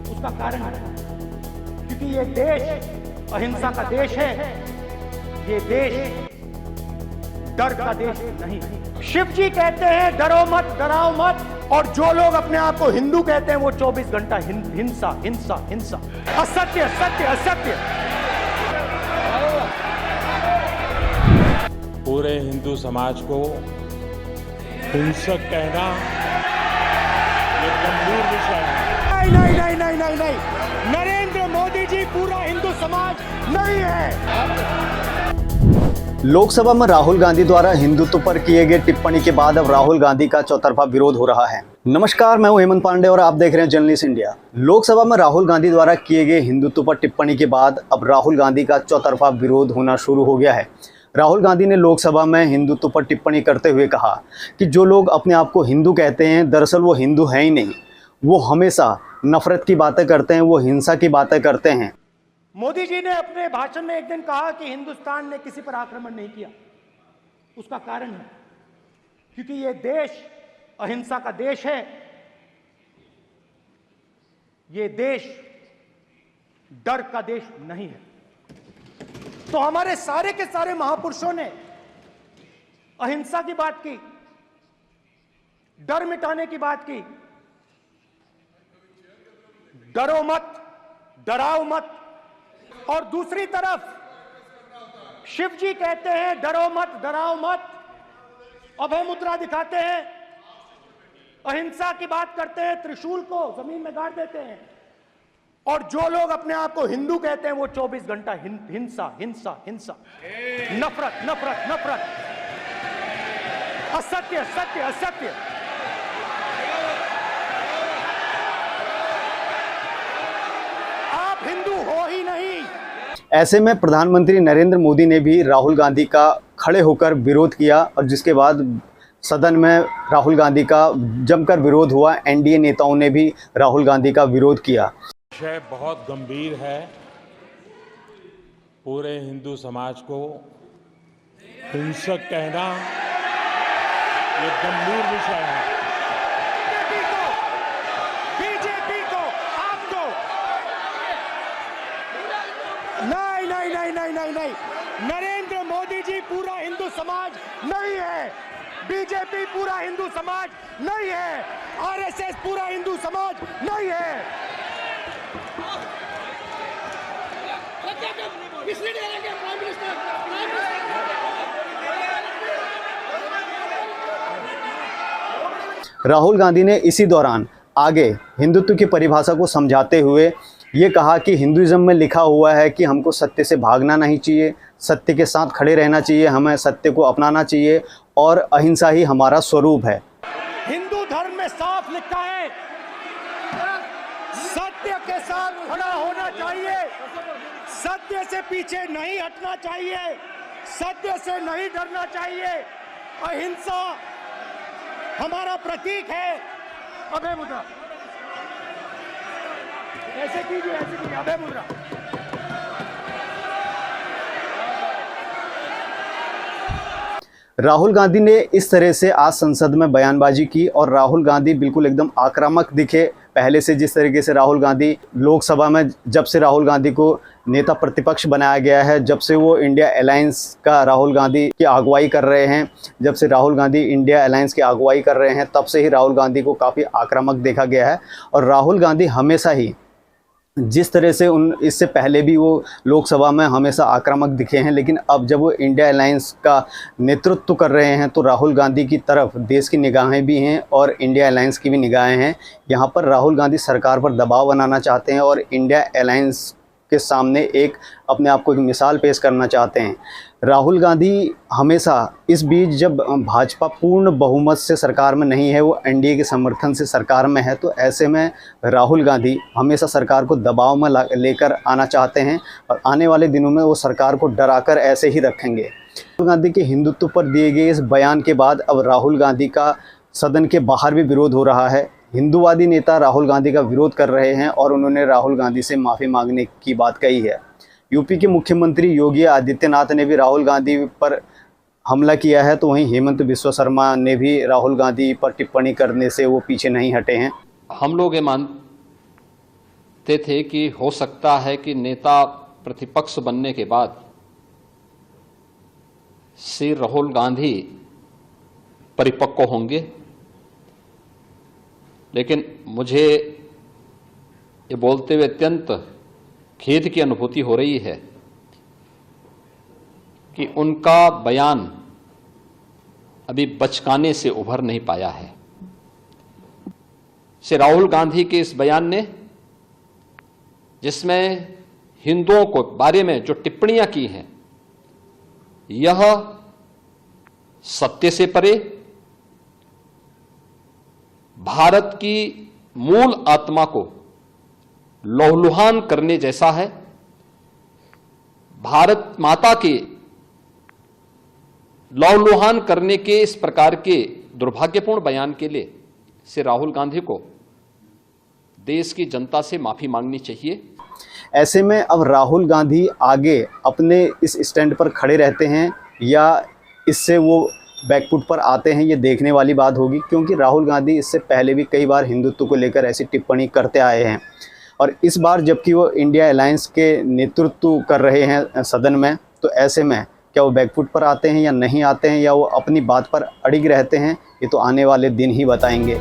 उसका कारण है क्योंकि ये देश अहिंसा का देश है, ये देश डर का देश नहीं है। शिव जी कहते हैं डरो मत, डराओ मत, और जो लोग अपने आप को हिंदू कहते हैं वो 24 घंटा हिंसा हिंसा हिंसा, असत्य सत्य असत्य। पूरे हिंदू समाज को हिंसक कहना ये गंभीर विषय है। नहीं नहीं नहीं नहीं नहीं, नरेंद्र मोदी जी पूरा हिंदू समाज नहीं है। लोकसभा में राहुल गांधी द्वारा हिंदुत्व पर किए गए टिप्पणी के बाद अब राहुल गांधी का चौतरफा विरोध हो रहा है। नमस्कार, मैं हूं हेमंत पांडे और आप देख रहे हैं जर्नलिस्ट इंडिया। लोकसभा में राहुल गांधी द्वारा किए गए हिंदुत्व पर टिप्पणी के बाद अब राहुल गांधी का चौतरफा विरोध होना शुरू हो गया है। राहुल गांधी ने लोकसभा में हिंदुत्व पर टिप्पणी करते हुए कहा कि जो लोग अपने आप को हिंदू कहते हैं दरअसल वो हिंदू है ही नहीं, वो हमेशा नफरत की बातें करते हैं, वो हिंसा की बातें करते हैं। मोदी जी ने अपने भाषण में एक दिन कहा कि हिंदुस्तान ने किसी पर आक्रमण नहीं किया। उसका कारण है क्योंकि ये देश अहिंसा का देश है, ये देश डर का देश नहीं है। तो हमारे सारे के सारे महापुरुषों ने अहिंसा की बात की, डर मिटाने की बात की, डरो मत, डराओ मत। और दूसरी तरफ शिव जी कहते हैं डरो मत, डराओ मत, अभय मुद्रा दिखाते हैं, अहिंसा की बात करते हैं, त्रिशूल को जमीन में गाड़ देते हैं, और जो लोग अपने आप को हिंदू कहते हैं वो 24 घंटा हिंसा हिंसा हिंसा, नफरत नफरत नफरत, असत्य सत्य असत्य। आप हिंदू हो ही नहीं। ऐसे में प्रधानमंत्री नरेंद्र मोदी ने भी राहुल गांधी का खड़े होकर विरोध किया और जिसके बाद सदन में राहुल गांधी का जमकर विरोध हुआ। एनडीए नेताओं ने भी राहुल गांधी का विरोध किया। विषय बहुत गंभीर है। पूरे हिंदू समाज को हिंसक कहना ये गंभीर विषय है। बीजेपी को आपको नहीं नहीं नहीं नहीं नहीं नहीं, नरेंद्र मोदी जी पूरा हिंदू समाज नहीं है, बीजेपी पूरा हिंदू समाज नहीं है, आरएसएस पूरा हिंदू समाज नहीं है। राहुल गांधी ने इसी दौरान आगे हिंदुत्व की परिभाषा को समझाते हुए ये कहा कि हिंदुइज्म में लिखा हुआ है कि हमको सत्य से भागना नहीं चाहिए, सत्य के साथ खड़े रहना चाहिए, हमें सत्य को अपनाना चाहिए और अहिंसा ही हमारा स्वरूप है। हिंदू धर्म में साफ लिखा है सत्य के साथ खड़ा होना चाहिए, सत्य से पीछे नहीं हटना चाहिए, सत्य से नहीं डरना चाहिए, अहिंसा हमारा प्रतीक है। अभय मुद्रा ऐसे कीजिए, अभय मुद्रा। राहुल गांधी ने इस तरह से आज संसद में बयानबाजी की और राहुल गांधी बिल्कुल एकदम आक्रामक दिखे। पहले से जिस तरीके से राहुल गांधी लोकसभा में, जब से राहुल गांधी को नेता प्रतिपक्ष बनाया गया है, जब से वो इंडिया अलायंस का राहुल गांधी की अगुवाई कर रहे हैं, जब से राहुल गांधी इंडिया अलायंस की अगुवाई कर रहे हैं, तब से ही राहुल गांधी को काफ़ी आक्रामक देखा गया है। और राहुल गांधी हमेशा ही जिस तरह से इससे पहले भी वो लोकसभा में हमेशा आक्रामक दिखे हैं, लेकिन अब जब वो इंडिया अलायंस का नेतृत्व कर रहे हैं तो राहुल गांधी की तरफ देश की निगाहें भी हैं और इंडिया अलायंस की भी निगाहें हैं। यहाँ पर राहुल गांधी सरकार पर दबाव बनाना चाहते हैं और इंडिया अलायंस के सामने एक अपने आप को एक मिसाल पेश करना चाहते हैं। राहुल गांधी हमेशा इस बीच जब भाजपा पूर्ण बहुमत से सरकार में नहीं है, वो एनडीए के समर्थन से सरकार में है, तो ऐसे में राहुल गांधी हमेशा सरकार को दबाव में लेकर आना चाहते हैं और आने वाले दिनों में वो सरकार को डराकर ऐसे ही रखेंगे। राहुल गांधी के हिंदुत्व पर दिए गए इस बयान के बाद अब राहुल गांधी का सदन के बाहर भी विरोध हो रहा है। हिंदूवादी नेता राहुल गांधी का विरोध कर रहे हैं और उन्होंने राहुल गांधी से माफ़ी मांगने की बात कही है। यूपी के मुख्यमंत्री योगी आदित्यनाथ ने भी राहुल गांधी पर हमला किया है, तो वहीं हेमंत बिस्वा शर्मा ने भी राहुल गांधी पर टिप्पणी करने से वो पीछे नहीं हटे हैं। हम लोग ये थे कि हो सकता है कि नेता प्रतिपक्ष बनने के बाद श्री राहुल गांधी परिपक्व होंगे, लेकिन मुझे ये बोलते हुए अत्यंत खेद की अनुभूति हो रही है कि उनका बयान अभी बचकाने से उभर नहीं पाया है। श्री राहुल गांधी के इस बयान ने, जिसमें हिंदुओं को बारे में जो टिप्पणियां की हैं, यह सत्य से परे भारत की मूल आत्मा को लहूलुहान करने जैसा है। भारत माता के लहूलुहान करने के इस प्रकार के दुर्भाग्यपूर्ण बयान के लिए श्री राहुल गांधी को देश की जनता से माफी मांगनी चाहिए। ऐसे में अब राहुल गांधी आगे अपने इस स्टैंड पर खड़े रहते हैं या इससे वो बैकफुट पर आते हैं, ये देखने वाली बात होगी, क्योंकि राहुल गांधी इससे पहले भी कई बार हिंदुत्व को लेकर ऐसी टिप्पणी करते आए हैं। और इस बार जबकि वो इंडिया अलायंस के नेतृत्व कर रहे हैं सदन में, तो ऐसे में क्या वो बैकफुट पर आते हैं या नहीं आते हैं, या वो अपनी बात पर अड़िग रहते हैं, ये तो आने वाले दिन ही बताएंगे।